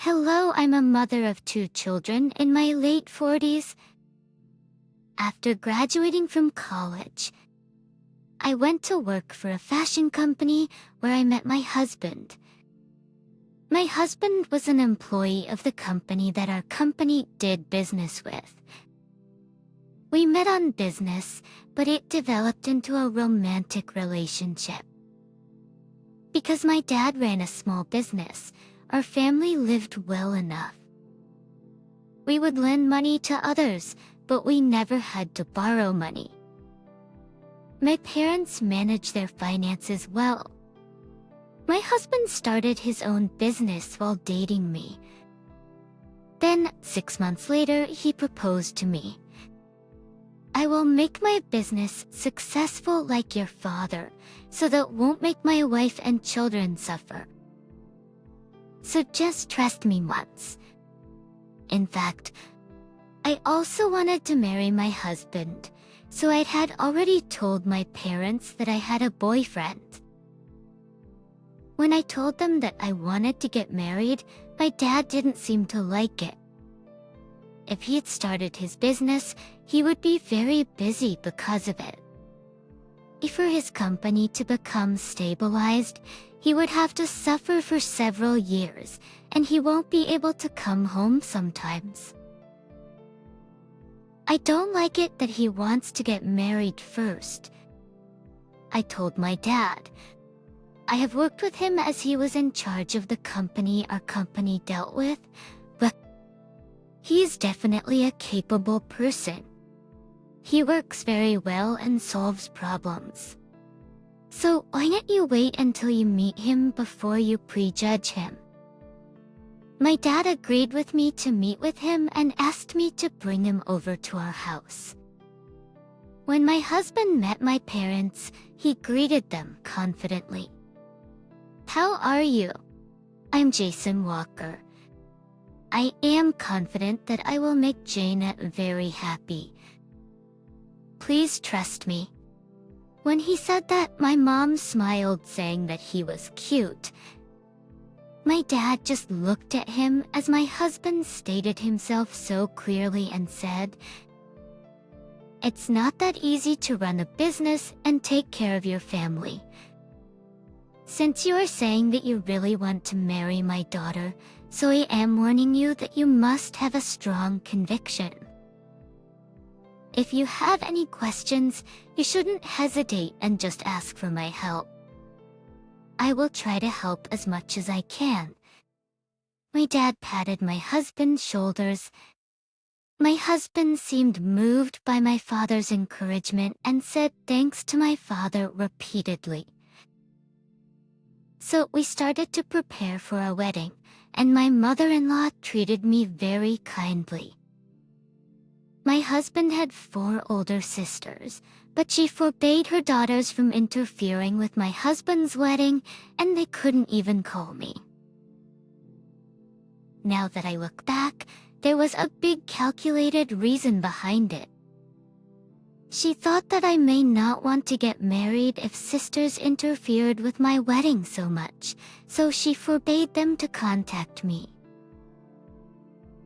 Hello, I'm a mother of two children in my late 40s. After graduating from college, I went to work for a fashion company where I met my husband. My husband was an employee of the company that our company did business with. We met on business, but it developed into a romantic relationship. Because my dad ran a small business, our family lived well enough. We would lend money to others, but we never had to borrow money. My parents managed their finances well. My husband started his own business while dating me. Then, 6 months later, he proposed to me. I will make my business successful like your father, so that won't make my wife and children suffer. So just trust me once. In fact, I also wanted to marry my husband, so I had already told my parents that I had a boyfriend. When I told them that I wanted to get married, my dad didn't seem to like it. If he had started his business, he would be very busy because of it. For his company to become stabilized, he would have to suffer for several years, and he won't be able to come home sometimes. I don't like it that he wants to get married first. I told my dad. I have worked with him as he was in charge of the company our company dealt with, but he's definitely a capable person. He works very well and solves problems. So why don't you wait until you meet him before you prejudge him? My dad agreed with me to meet with him and asked me to bring him over to our house. When my husband met my parents, he greeted them confidently. How are you? I'm Jason Walker. I am confident that I will make Janet very happy. Please trust me. When he said that, my mom smiled, saying that he was cute. My dad just looked at him as my husband stated himself so clearly and said, "It's not that easy to run a business and take care of your family. Since you are saying that you really want to marry my daughter, so I am warning you that you must have a strong conviction. If you have any questions, you shouldn't hesitate and just ask for my help. I will try to help as much as I can." My dad patted my husband's shoulders. My husband seemed moved by my father's encouragement and said thanks to my father repeatedly. So we started to prepare for our wedding, and my mother-in-law treated me very kindly. My husband had 4 older sisters, but she forbade her daughters from interfering with my husband's wedding, and they couldn't even call me. Now that I look back, there was a big calculated reason behind it. She thought that I may not want to get married if sisters interfered with my wedding so much, so she forbade them to contact me.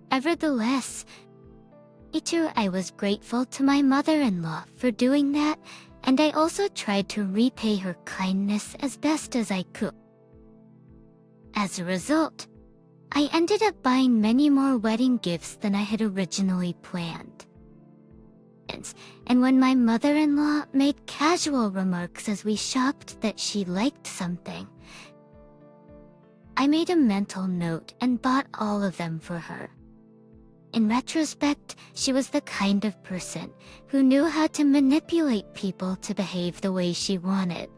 Nevertheless, I was grateful to my mother-in-law for doing that, and I also tried to repay her kindness as best as I could. As a result, I ended up buying many more wedding gifts than I had originally planned. And when my mother-in-law made casual remarks as we shopped that she liked something, I made a mental note and bought all of them for her. In retrospect, she was the kind of person who knew how to manipulate people to behave the way she wanted.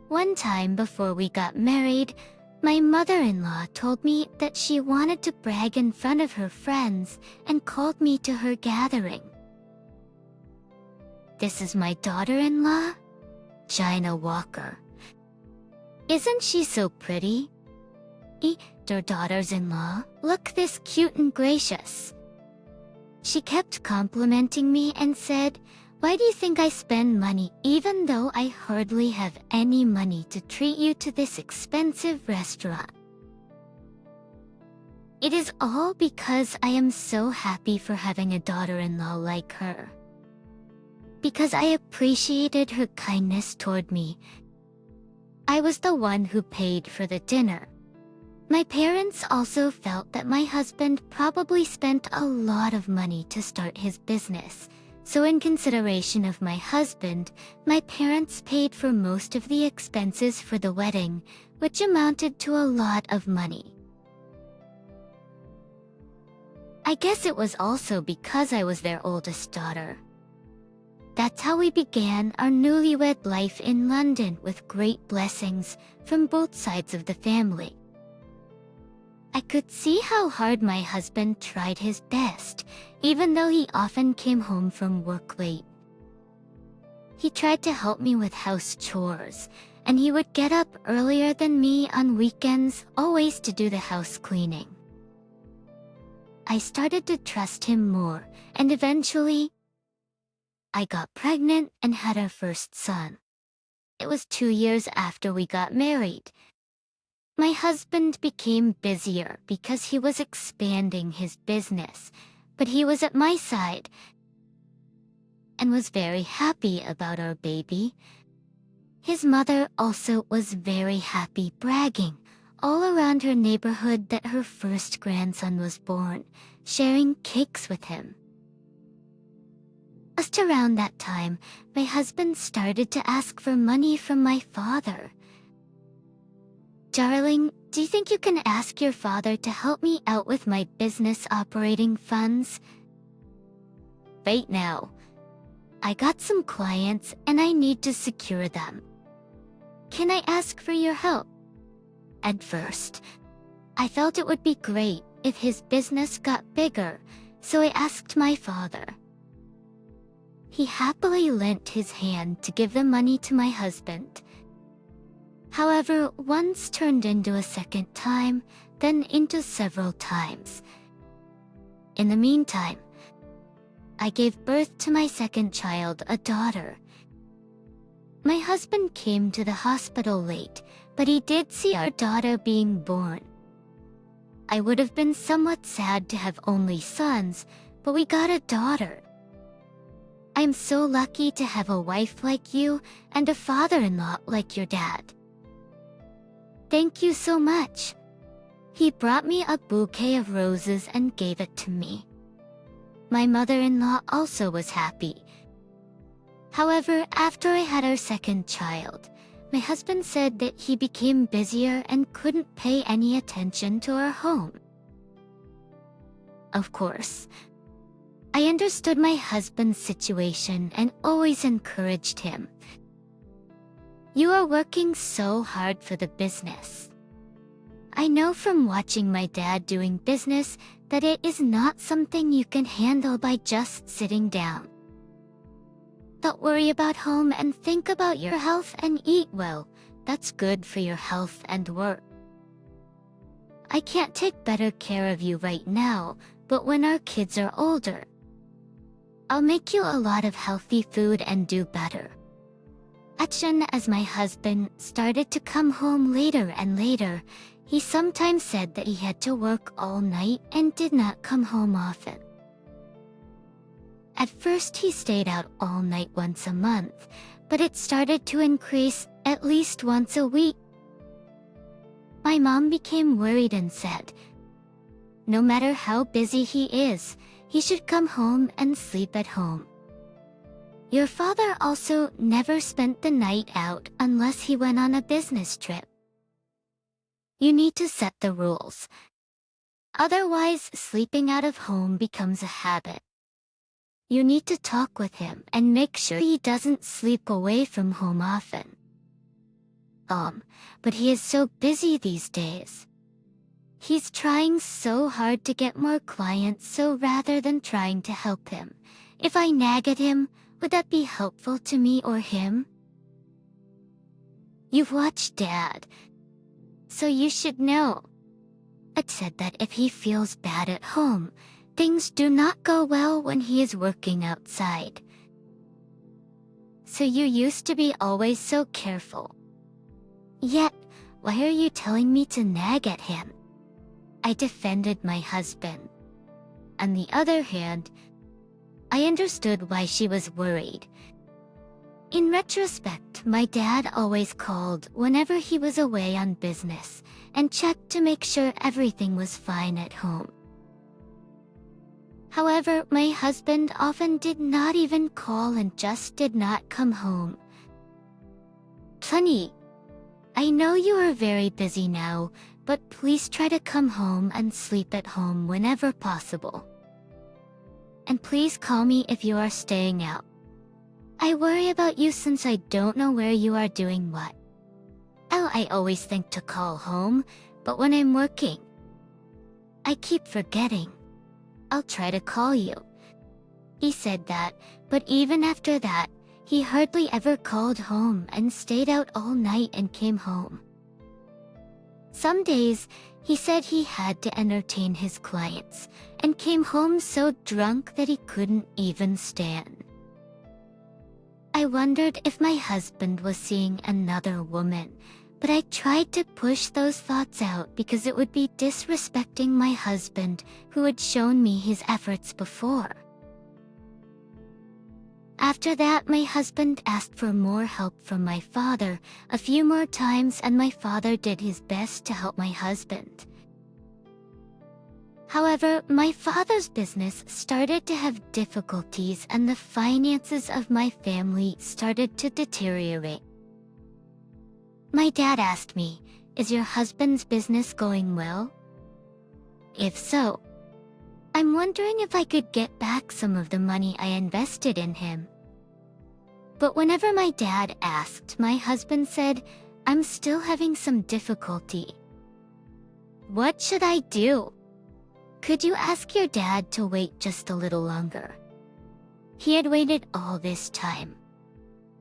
One time before we got married, my mother-in-law told me that she wanted to brag in front of her friends and called me to her gathering. "This is my daughter-in-law, Gina Walker. Isn't she so pretty? Their daughters-in-law look this cute and gracious." She kept complimenting me and said, "Why do you think I spend money even though I hardly have any money to treat you to this expensive restaurant?" It is all because I am so happy for having a daughter-in-law like her. Because I appreciated her kindness toward me. I was the one who paid for the dinner. My parents also felt that my husband probably spent a lot of money to start his business, so in consideration of my husband, my parents paid for most of the expenses for the wedding, which amounted to a lot of money. I guess it was also because I was their oldest daughter. That's how we began our newlywed life in London with great blessings from both sides of the family. I could see how hard my husband tried his best, even though he often came home from work late. He tried to help me with house chores, and he would get up earlier than me on weekends, always to do the house cleaning. I started to trust him more, and eventually, I got pregnant and had our first son. It was 2 years after we got married. My husband became busier because he was expanding his business, but he was at my side and was very happy about our baby. His mother also was very happy, bragging all around her neighborhood that her first grandson was born, sharing cakes with him. Just around that time, my husband started to ask for money from my father. "Darling, do you think you can ask your father to help me out with my business operating funds?" "Wait now. I got some clients and I need to secure them. Can I ask for your help?" At first, I felt it would be great if his business got bigger, so I asked my father. He happily lent his hand to give the money to my husband. However, once turned into a second time, then into several times. In the meantime, I gave birth to my second child, a daughter. My husband came to the hospital late, but he did see our daughter being born. I would have been somewhat sad to have only sons, but we got a daughter. I'm so lucky to have a wife like you and a father-in-law like your dad. Thank you so much. He brought me a bouquet of roses and gave it to me. My mother-in-law also was happy. However, after I had our second child, my husband said that he became busier and couldn't pay any attention to our home. Of course, I understood my husband's situation and always encouraged him. "You are working so hard for the business. I know from watching my dad doing business that it is not something you can handle by just sitting down. Don't worry about home and think about your health and eat well. That's good for your health and work. I can't take better care of you right now, but when our kids are older, I'll make you a lot of healthy food and do better." As my husband started to come home later and later, he sometimes said that he had to work all night and did not come home often. At first he stayed out all night once a month, but it started to increase at least once a week. My mom became worried and said, "No matter how busy he is, he should come home and sleep at home. Your father also never spent the night out unless he went on a business trip. You need to set the rules. Otherwise, sleeping out of home becomes a habit. You need to talk with him and make sure he doesn't sleep away from home often. But he is so busy these days. He's trying so hard to get more clients, so rather than trying to help him, if I nag at him, would that be helpful to me or him? You've watched Dad, so you should know." It said that if he feels bad at home, things do not go well when he is working outside. So you used to be always so careful. Yet, why are you telling me to nag at him? I defended my husband. On the other hand, I understood why she was worried. In retrospect, my dad always called whenever he was away on business and checked to make sure everything was fine at home. However, my husband often did not even call and just did not come home. Honey, I know you are very busy now, but please try to come home and sleep at home whenever possible. And please call me if you are staying out. I worry about you since I don't know where you are doing what. Oh, I always think to call home, but when I'm working, I keep forgetting. I'll try to call you. He said that, but even after that, he hardly ever called home and stayed out all night and came home. Some days, he said he had to entertain his clients and came home so drunk that he couldn't even stand. I wondered if my husband was seeing another woman, but I tried to push those thoughts out because it would be disrespecting my husband who had shown me his efforts before. After that, my husband asked for more help from my father a few more times, and my father did his best to help my husband. However, my father's business started to have difficulties and the finances of my family started to deteriorate. My dad asked me, "Is your husband's business going well? If so, I'm wondering if I could get back some of the money I invested in him." But whenever my dad asked, my husband said, "I'm still having some difficulty. What should I do? Could you ask your dad to wait just a little longer?" He had waited all this time.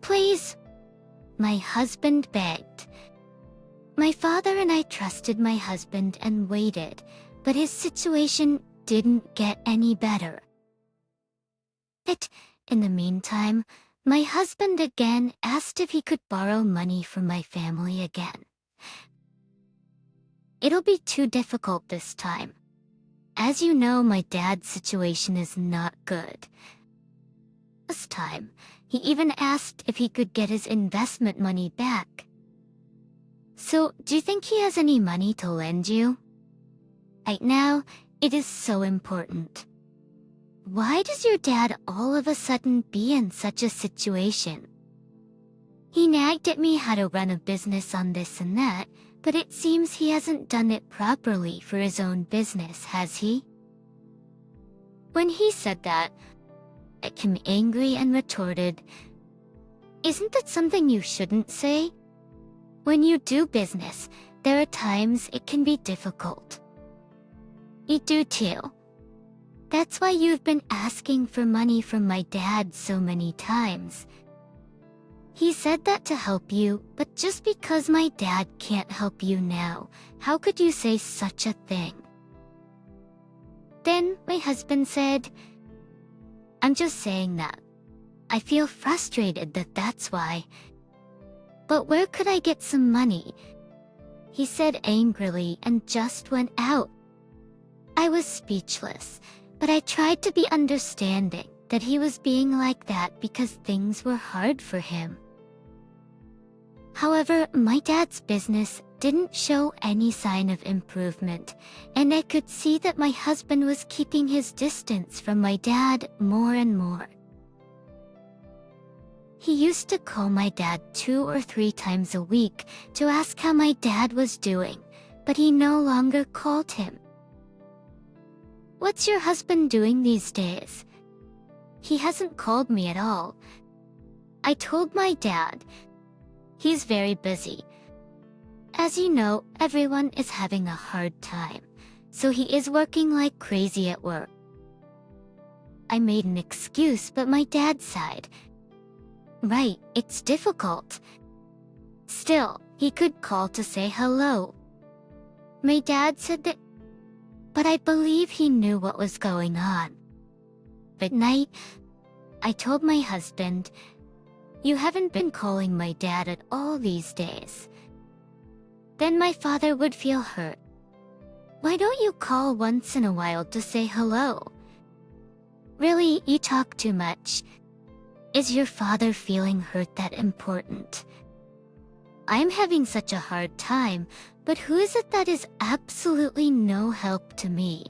"Please," my husband begged. My father and I trusted my husband and waited, but his situation didn't get any better. In the meantime, my husband again asked if he could borrow money from my family again. "It'll be too difficult this time. As you know, my dad's situation is not good." This time, he even asked if he could get his investment money back. "So, do you think he has any money to lend you? Right now, it is so important. Why does your dad all of a sudden be in such a situation? He nagged at me how to run a business on this and that, but it seems he hasn't done it properly for his own business, has he?" When he said that, I became angry and retorted, "Isn't that something you shouldn't say? When you do business, there are times it can be difficult. You do too. That's why you've been asking for money from my dad so many times. He said that to help you, but just because my dad can't help you now, how could you say such a thing?" Then my husband said, "I'm just saying that. I feel frustrated that's why. But where could I get some money?" He said angrily and just went out. I was speechless, but I tried to be understanding that he was being like that because things were hard for him. However, my dad's business didn't show any sign of improvement, and I could see that my husband was keeping his distance from my dad more and more. He used to call my dad 2 or 3 times a week to ask how my dad was doing, but he no longer called him. "What's your husband doing these days? He hasn't called me at all." I told my dad, "He's very busy. As you know, everyone is having a hard time, so he is working like crazy at work." I made an excuse, but my dad sighed. "Right, it's difficult. Still, he could call to say hello." My dad said that, but I believe he knew what was going on. At night, I told my husband, "You haven't been calling my dad at all these days." Then my father would feel hurt. Why don't you call once in a while to say hello? Really, you talk too much. Is your father feeling hurt that important? I'm having such a hard time, but who is it that is absolutely no help to me?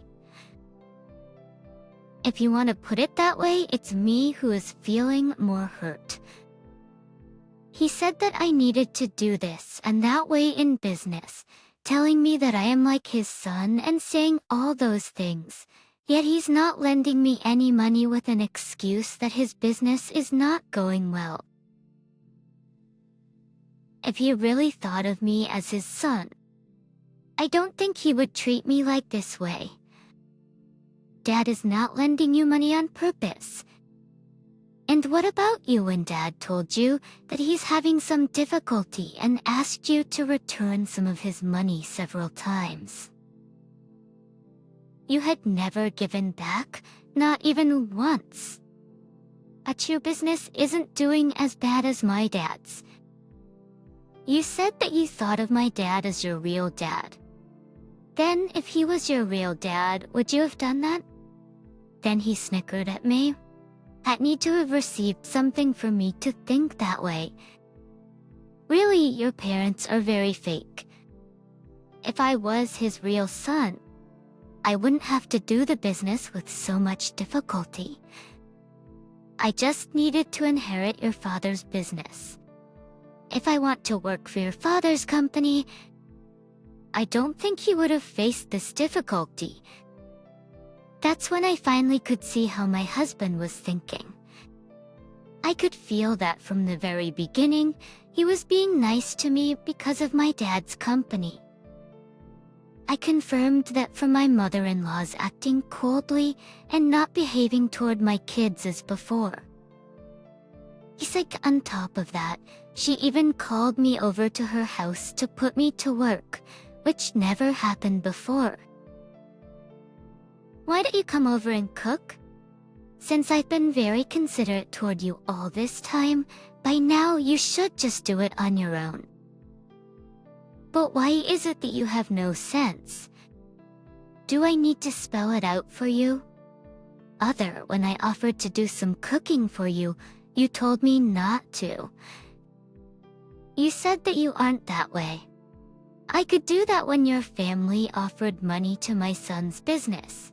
If you want to put it that way, it's me who is feeling more hurt. He said that I needed to do this and that way in business, telling me that I am like his son and saying all those things. Yet he's not lending me any money with an excuse that his business is not going well. If he really thought of me as his son, I don't think he would treat me like this way. Dad is not lending you money on purpose. And what about you when Dad told you that he's having some difficulty and asked you to return some of his money several times? You had never given back, not even once. But your business isn't doing as bad as my dad's. You said that you thought of my dad as your real dad. Then, if he was your real dad, would you have done that? Then he snickered at me. Had need to have received something for me to think that way. Really, your parents are very fake. If I was his real son, I wouldn't have to do the business with so much difficulty. I just needed to inherit your father's business. If I want to work for your father's company, I don't think he would have faced this difficulty. That's when I finally could see how my husband was thinking. I could feel that from the very beginning, he was being nice to me because of my dad's company. I confirmed that from my mother-in-law's acting coldly and not behaving toward my kids as before. He's like on top of that, she even called me over to her house to put me to work, which never happened before. Why don't you come over and cook? Since I've been very considerate toward you all this time, by now you should just do it on your own. But why is it that you have no sense? Do I need to spell it out for you? When I offered to do some cooking for you, you told me not to. You said that you aren't that way. I could do that when your family offered money to my son's business.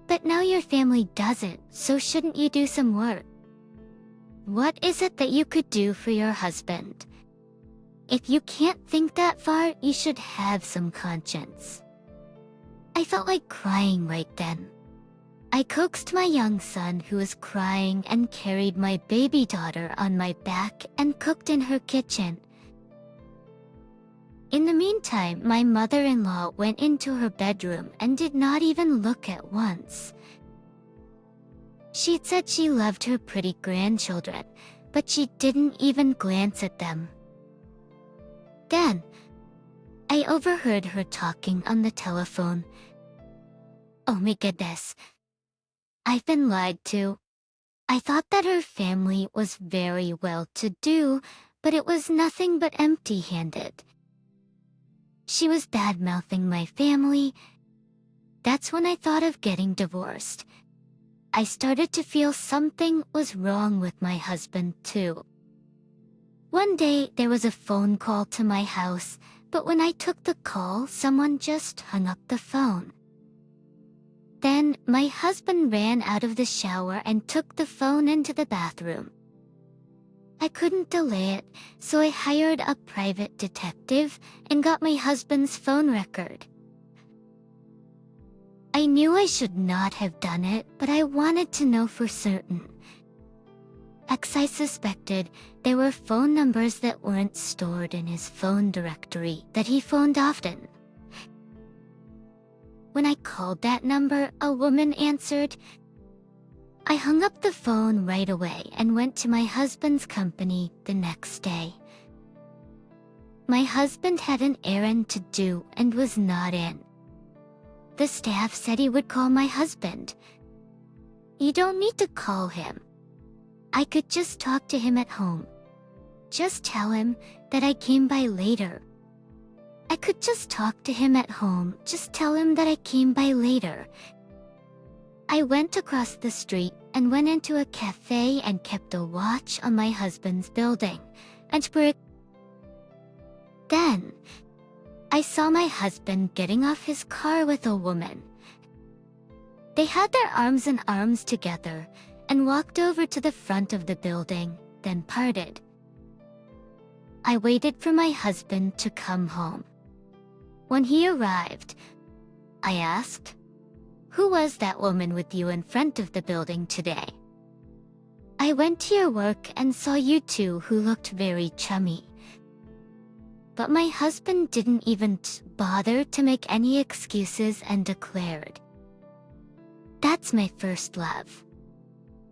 But now your family doesn't, so shouldn't you do some work? What is it that you could do for your husband? If you can't think that far, you should have some conscience. I felt like crying right then. I coaxed my young son who was crying and carried my baby daughter on my back and cooked in her kitchen. In the meantime, my mother-in-law went into her bedroom and did not even look at once. She said she loved her pretty grandchildren, but she didn't even glance at them. Then, I overheard her talking on the telephone. Oh my goodness. I've been lied to. I thought that her family was very well-to-do, but it was nothing but empty-handed. She was bad-mouthing my family. That's when I thought of getting divorced. I started to feel something was wrong with my husband too. One day, there was a phone call to my house, but when I took the call, someone just hung up the phone. Then, my husband ran out of the shower and took the phone into the bathroom. I couldn't delay it, so I hired a private detective and got my husband's phone record. I knew I should not have done it, but I wanted to know for certain. I suspected there were phone numbers that weren't stored in his phone directory that he phoned often. When I called that number, a woman answered. I hung up the phone right away and went to my husband's company the next day. My husband had an errand to do and was not in. The staff said he would call my husband. You don't need to call him. I could just talk to him at home. Just tell him that I came by later. I could just talk to him at home, just tell him that I came by later. I went across the street and went into a cafe and kept a watch on my husband's building. Then, I saw my husband getting off his car with a woman. They had their arms in arms together and walked over to the front of the building, then parted. I waited for my husband to come home. When he arrived, I asked, "Who was that woman with you in front of the building today? I went to your work and saw you two who looked very chummy." But my husband didn't even bother to make any excuses and declared, "That's my first love.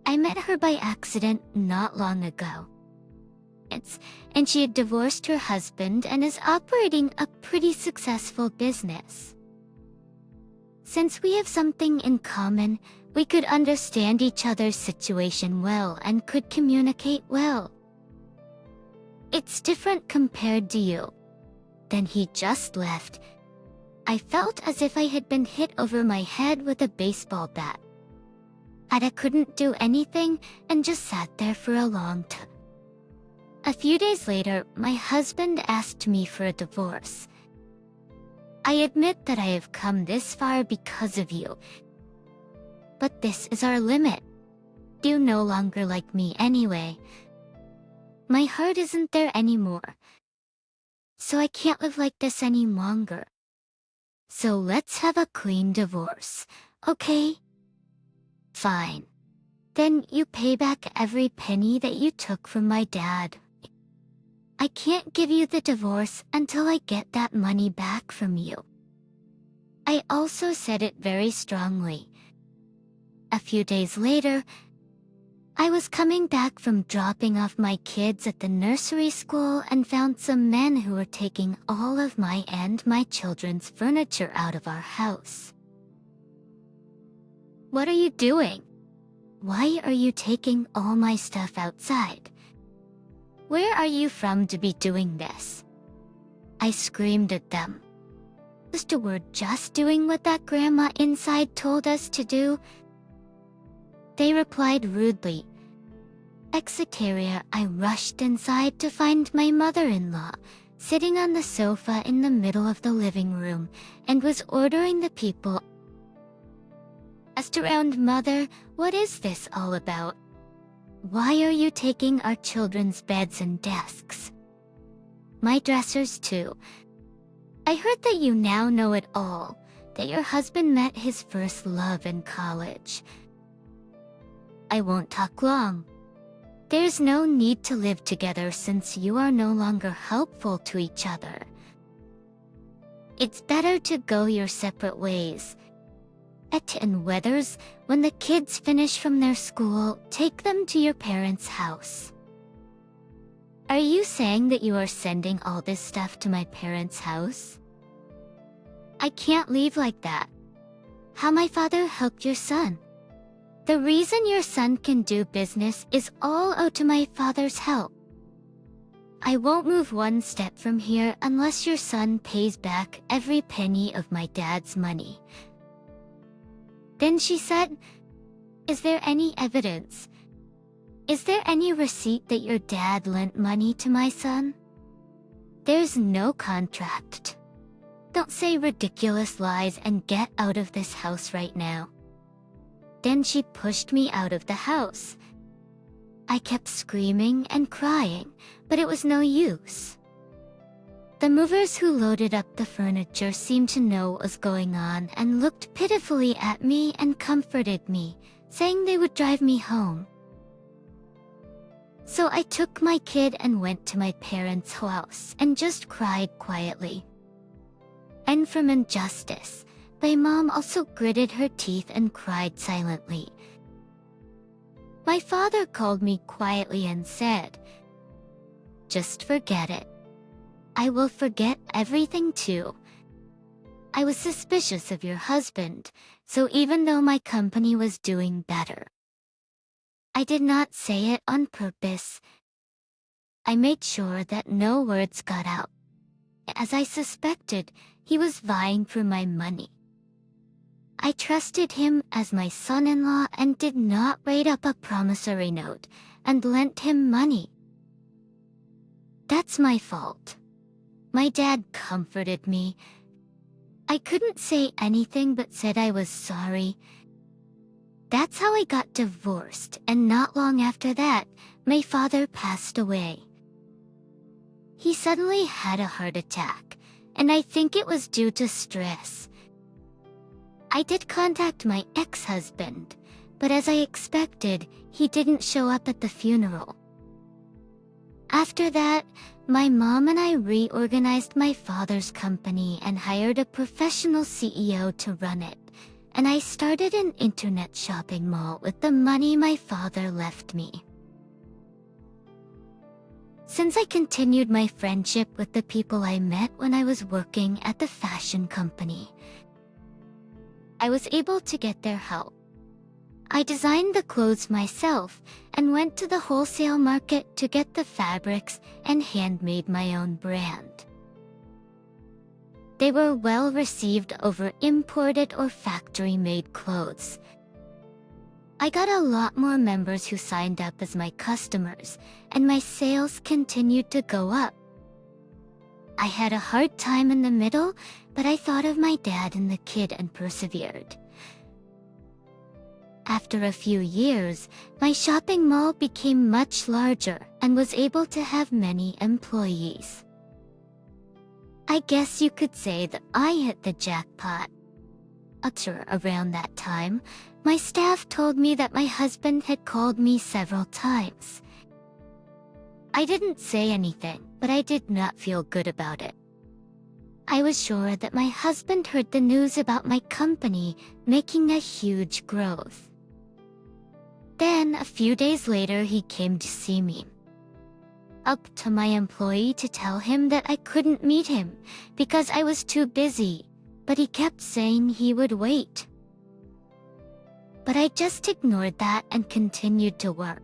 I met her by accident not long ago. And she had divorced her husband and is operating a pretty successful business. Since we have something in common, we could understand each other's situation well and could communicate well. It's different compared to you." Then he just left. I felt as if I had been hit over my head with a baseball bat. I couldn't do anything and just sat there for a long time. A few days later, my husband asked me for a divorce. "I admit that I have come this far because of you. But this is our limit. You no longer like me anyway. My heart isn't there anymore. So I can't live like this any longer. So let's have a clean divorce, okay?" "Fine. Then you pay back every penny that you took from my dad. I can't give you the divorce until I get that money back from you." I also said it very strongly. A few days later, I was coming back from dropping off my kids at the nursery school and found some men who were taking all of my and my children's furniture out of our house. "What are you doing? Why are you taking all my stuff outside? Where are you from to be doing this?" I screamed at them. We're just doing what that grandma inside told us to do." They replied rudely. Etc. I rushed inside to find my mother-in-law, sitting on the sofa in the middle of the living room, and was ordering the people. "Asked around, Mother, what is this all about? Why are you taking our children's beds and desks? My dressers too. I heard that you now know it all, that your husband met his first love in college. I won't talk long. There's no need to live together since you are no longer helpful to each other. It's better to go your separate ways. And Weathers, when the kids finish from their school, take them to your parents' house." "Are you saying that you are sending all this stuff to my parents' house?" "I can't leave like that. How my father helped your son. The reason your son can do business is all owed to my father's help. I won't move one step from here unless your son pays back every penny of my dad's money." Then she said, "Is there any evidence? Is there any receipt that your dad lent money to my son? There's no contract. Don't say ridiculous lies and get out of this house right now." Then she pushed me out of the house. I kept screaming and crying, but it was no use. The movers who loaded up the furniture seemed to know what was going on and looked pitifully at me and comforted me, saying they would drive me home. So I took my kid and went to my parents' house and just cried quietly. And from injustice, my mom also gritted her teeth and cried silently. My father called me quietly and said, "Just forget it. I will forget everything too. I was suspicious of your husband, so even though my company was doing better, I did not say it on purpose. I made sure that no words got out. As I suspected, he was vying for my money. I trusted him as my son-in-law and did not write up a promissory note and lent him money. That's my fault. My dad comforted me. I couldn't say anything but said I was sorry. That's how I got divorced, and not long after that, my father passed away. He suddenly had a heart attack, and I think it was due to stress. I did contact my ex-husband, but as I expected, he didn't show up at the funeral. After that, my mom and I reorganized my father's company and hired a professional CEO to run it, and I started an internet shopping mall with the money my father left me. Since I continued my friendship with the people I met when I was working at the fashion company, I was able to get their help. I designed the clothes myself and went to the wholesale market to get the fabrics and handmade my own brand. They were well received over imported or factory-made clothes. I got a lot more members who signed up as my customers, and my sales continued to go up. I had a hard time in the middle, but I thought of my dad and the kid and persevered. After a few years, my shopping mall became much larger and was able to have many employees. I guess you could say that I hit the jackpot. Around that time, my staff told me that my husband had called me several times. I didn't say anything, but I did not feel good about it. I was sure that my husband heard the news about my company making a huge growth. Then, a few days later, he came to see me. Up to my employee to tell him that I couldn't meet him because I was too busy, but he kept saying he would wait. But I just ignored that and continued to work.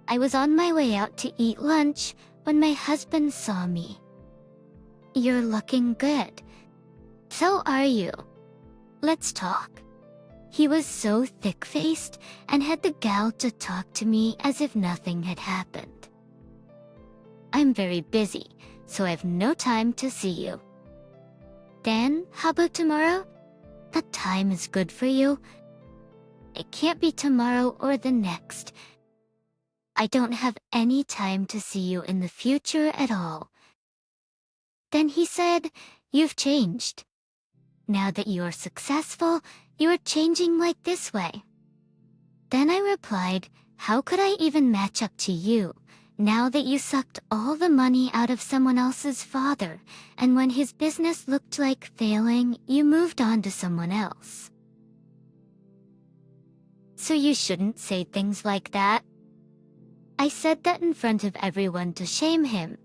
I was on my way out to eat lunch when my husband saw me. "You're looking good. So are you. Let's talk." He was so thick-faced and had the gall to talk to me as if nothing had happened. "I'm very busy, so I have no time to see you." "Then, how about tomorrow? That time is good for you." "It can't be tomorrow or the next. I don't have any time to see you in the future at all." Then he said, "You've changed. Now that you are successful, you are changing like this way." Then I replied, "How could I even match up to you, now that you sucked all the money out of someone else's father, and when his business looked like failing, you moved on to someone else? So you shouldn't say things like that." I said that in front of everyone to shame him.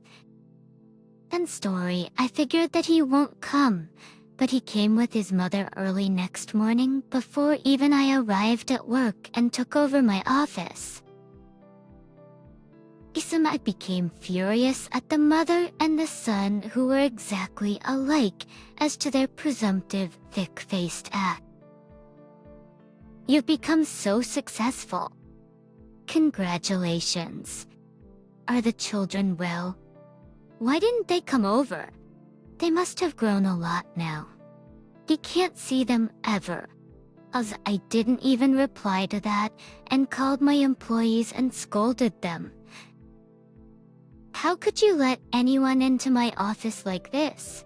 I figured that he won't come, but he came with his mother early next morning before even I arrived at work and took over my office. I became furious at the mother and the son who were exactly alike as to their presumptive thick-faced act. "You've become so successful. Congratulations. Are the children well? Why didn't they come over? They must have grown a lot now. You can't see them ever." As I didn't even reply to that and called my employees and scolded them. "How could you let anyone into my office like this?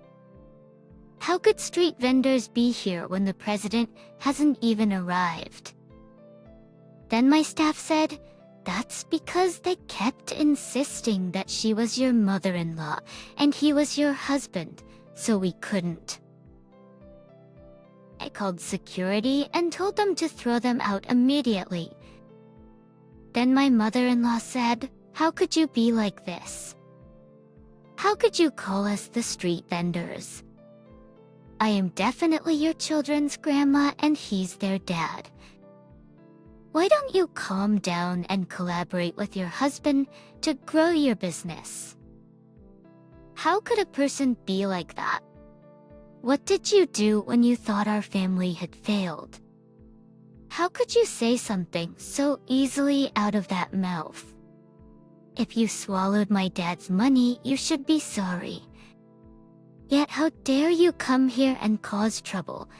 How could street vendors be here when the president hasn't even arrived?" Then my staff said, "That's because they kept insisting that she was your mother-in-law and he was your husband, so we couldn't." I called security and told them to throw them out immediately. Then my mother-in-law said, "How could you be like this? How could you call us the street vendors? I am definitely your children's grandma and he's their dad. Why don't you calm down and collaborate with your husband to grow your business?" How could a person be like that? What did you do when you thought our family had failed? How could you say something so easily out of that mouth? If you swallowed my dad's money, you should be sorry. Yet how dare you come here and cause trouble?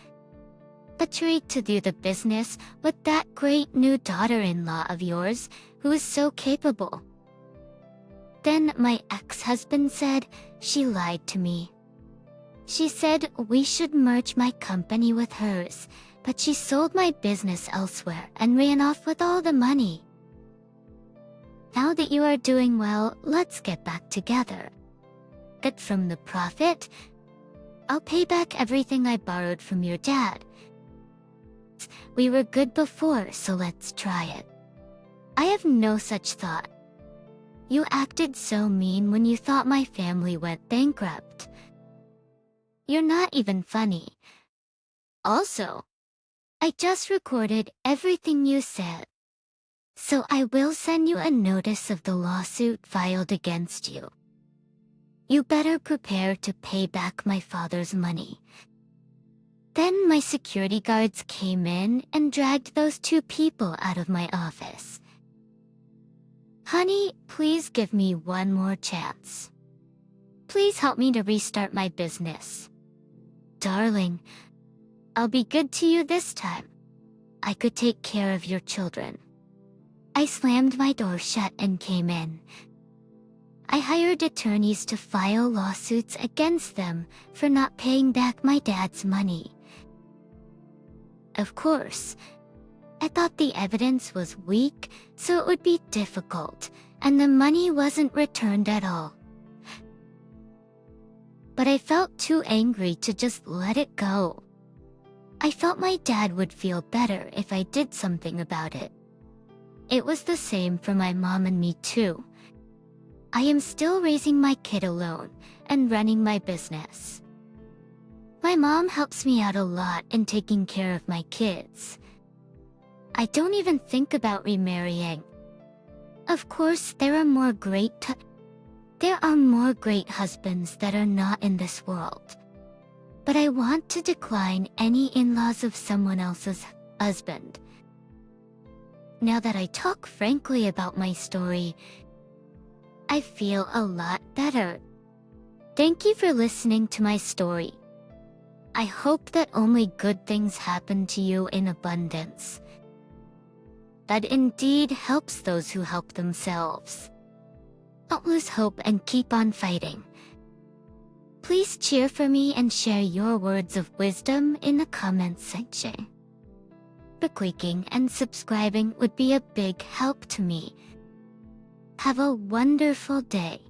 A treat to do the business with that great new daughter-in-law of yours, who is so capable. Then my ex-husband said she lied to me. She said we should merge my company with hers, but she sold my business elsewhere and ran off with all the money. Now that you are doing well, let's get back together. But from the profit, I'll pay back everything I borrowed from your dad. We were good before, so let's try it. I have no such thought. You acted so mean when you thought my family went bankrupt. You're not even funny. Also, I just recorded everything you said. So I will send you a notice of the lawsuit filed against you. You better prepare to pay back my father's money. Then my security guards came in and dragged those two people out of my office. Honey, please give me one more chance. Please help me to restart my business. Darling, I'll be good to you this time. I could take care of your children. I slammed my door shut and came in. I hired attorneys to file lawsuits against them for not paying back my dad's money. Of course, I thought the evidence was weak, so it would be difficult, and the money wasn't returned at all. But I felt too angry to just let it go. I felt my dad would feel better if I did something about it. It was the same for my mom and me too. I am still raising my kid alone and running my business. My mom helps me out a lot in taking care of my kids. I don't even think about remarrying. Of course, there are more great husbands that are not in this world. But I want to decline any in-laws of someone else's husband. Now that I talk frankly about my story, I feel a lot better. Thank you for listening to my story. I hope that only good things happen to you in abundance. That indeed helps those who help themselves. Don't lose hope and keep on fighting. Please cheer for me and share your words of wisdom in the comments section. Clicking and subscribing would be a big help to me. Have a wonderful day.